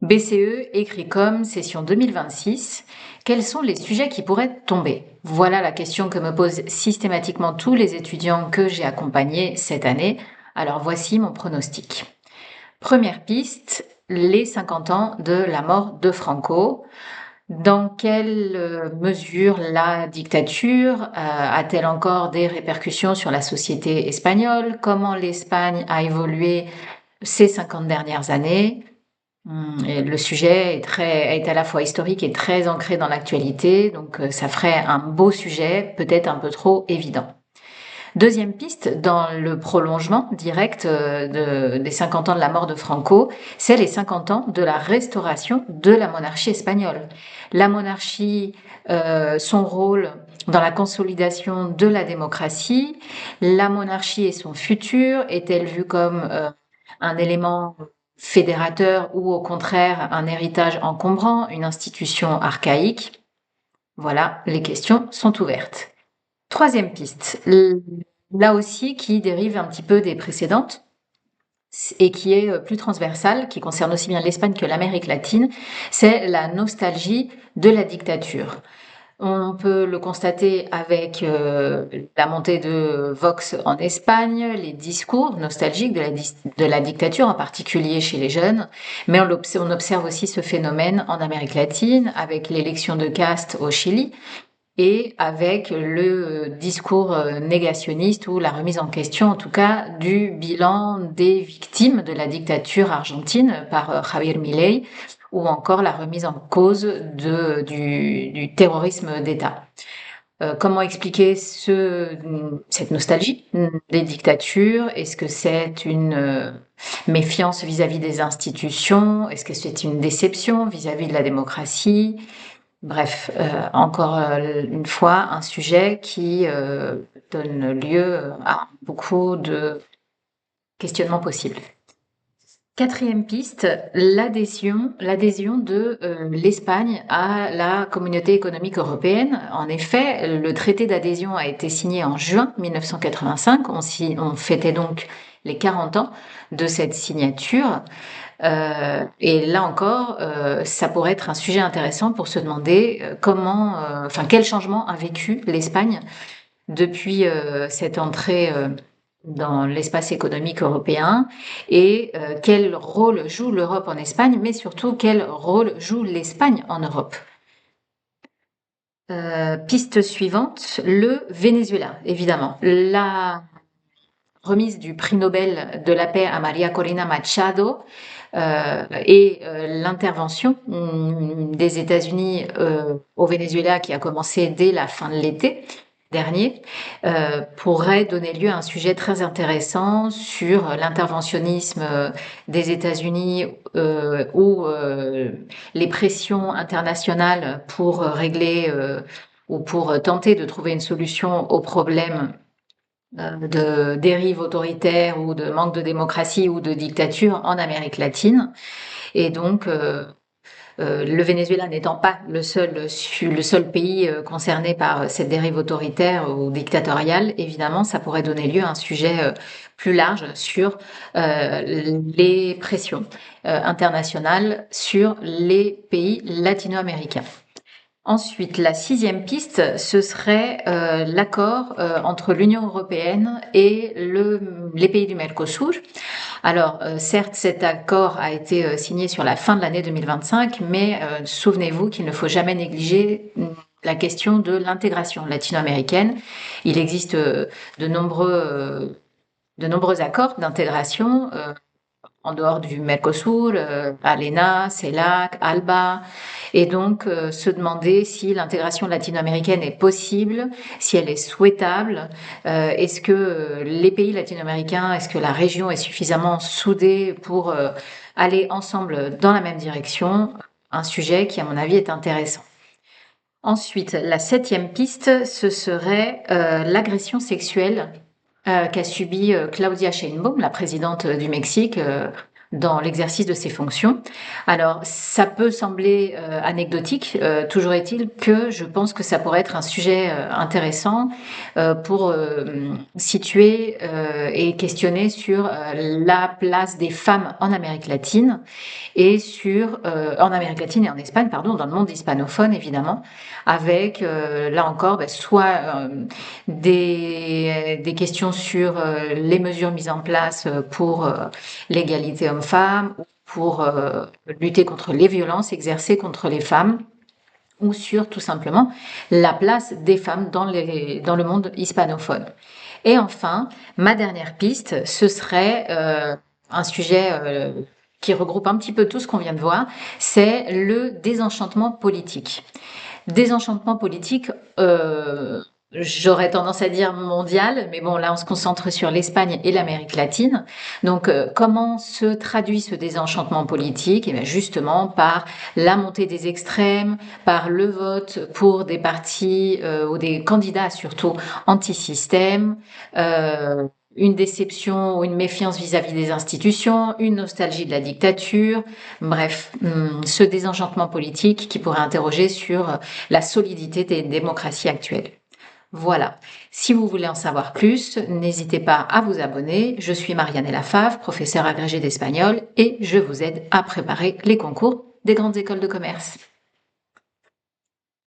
BCE, Écrit-Com, session 2026. Quels sont les sujets qui pourraient tomber? Voilà la question que me posent systématiquement tous les étudiants que j'ai accompagnés cette année. Alors voici mon pronostic. Première piste, les 50 ans de la mort de Franco. Dans quelle mesure la dictature a-t-elle encore des répercussions sur la société espagnole? Comment l'Espagne a évolué ces 50 dernières années? Et le sujet est à la fois historique et très ancré dans l'actualité, donc ça ferait un beau sujet, peut-être un peu trop évident. Deuxième piste, dans le prolongement direct des 50 ans de la mort de Franco, c'est les 50 ans de la restauration de la monarchie espagnole. La monarchie, son rôle dans la consolidation de la démocratie, la monarchie et son futur, est-elle vue comme un élément fédérateur ou au contraire un héritage encombrant, une institution archaïque? Voilà, les questions sont ouvertes. Troisième piste, là aussi qui dérive un petit peu des précédentes et qui est plus transversale, qui concerne aussi bien l'Espagne que l'Amérique latine, c'est la nostalgie de la dictature. On peut le constater avec la montée de Vox en Espagne, les discours nostalgiques de la dictature, en particulier chez les jeunes, mais on observe aussi ce phénomène en Amérique latine, avec l'élection de Cast au Chili, et avec le discours négationniste ou la remise en question, en tout cas, du bilan des victimes de la dictature argentine par Javier Milei, ou encore la remise en cause du terrorisme d'État. Comment expliquer cette nostalgie des dictatures? Est-ce que c'est une méfiance vis-à-vis des institutions? Est-ce que c'est une déception vis-à-vis de la démocratie? Bref, encore une fois, un sujet qui donne lieu à beaucoup de questionnements possibles. Quatrième piste, l'adhésion de l'Espagne à la Communauté économique européenne. En effet, le traité d'adhésion a été signé en juin 1985. On fêtait donc les 40 ans de cette signature. Et là encore, ça pourrait être un sujet intéressant pour se demander quel changement a vécu l'Espagne depuis cette entrée dans l'espace économique européen et quel rôle joue l'Europe en Espagne, mais surtout quel rôle joue l'Espagne en Europe. Piste suivante, le Venezuela, évidemment. La remise du prix Nobel de la paix à María Corina Machado et l'intervention des États-Unis au Venezuela qui a commencé dès la fin de l'été dernier pourrait donner lieu à un sujet très intéressant sur l'interventionnisme des États-Unis ou les pressions internationales pour régler ou pour tenter de trouver une solution aux problèmes de dérive autoritaire ou de manque de démocratie ou de dictature en Amérique latine. Et donc, le Venezuela n'étant pas le seul pays concerné par cette dérive autoritaire ou dictatoriale, évidemment, ça pourrait donner lieu à un sujet plus large sur les pressions internationales sur les pays latino-américains. Ensuite, la sixième piste, ce serait l'accord entre l'Union européenne et les pays du Mercosur. Alors, certes, cet accord a été signé sur la fin de l'année 2025, mais souvenez-vous qu'il ne faut jamais négliger la question de l'intégration latino-américaine. Il existe de nombreux accords d'intégration en dehors du Mercosur, ALENA, CELAC, ALBA, et donc se demander si l'intégration latino-américaine est possible, si elle est souhaitable, est-ce que les pays latino-américains, est-ce que la région est suffisamment soudée pour aller ensemble dans la même direction, un sujet qui à mon avis est intéressant. Ensuite, la septième piste, ce serait l'agression sexuelle qu'a subi Claudia Sheinbaum, la présidente du Mexique, dans l'exercice de ses fonctions. Alors, ça peut sembler anecdotique, toujours est-il que je pense que ça pourrait être un sujet intéressant pour situer et questionner sur la place des femmes en Amérique latine en Amérique latine et en Espagne, pardon, dans le monde hispanophone évidemment, avec là encore soit des questions sur les mesures mises en place pour l'égalité homme-femme, ou pour lutter contre les violences exercées contre les femmes, ou sur tout simplement la place des femmes dans le monde hispanophone. Et enfin, ma dernière piste, ce serait un sujet qui regroupe un petit peu tout ce qu'on vient de voir, c'est le désenchantement politique. Désenchantement politique, j'aurais tendance à dire mondial, mais bon, là, on se concentre sur l'Espagne et l'Amérique latine. Donc, comment se traduit ce désenchantement politique? Eh bien, justement, par la montée des extrêmes, par le vote pour des partis ou des candidats surtout anti-système, une déception ou une méfiance vis-à-vis des institutions, une nostalgie de la dictature, bref, ce désenchantement politique qui pourrait interroger sur la solidité des démocraties actuelles. Voilà. Si vous voulez en savoir plus, n'hésitez pas à vous abonner. Je suis Marianella Favre, professeure agrégée d'espagnol, et je vous aide à préparer les concours des grandes écoles de commerce.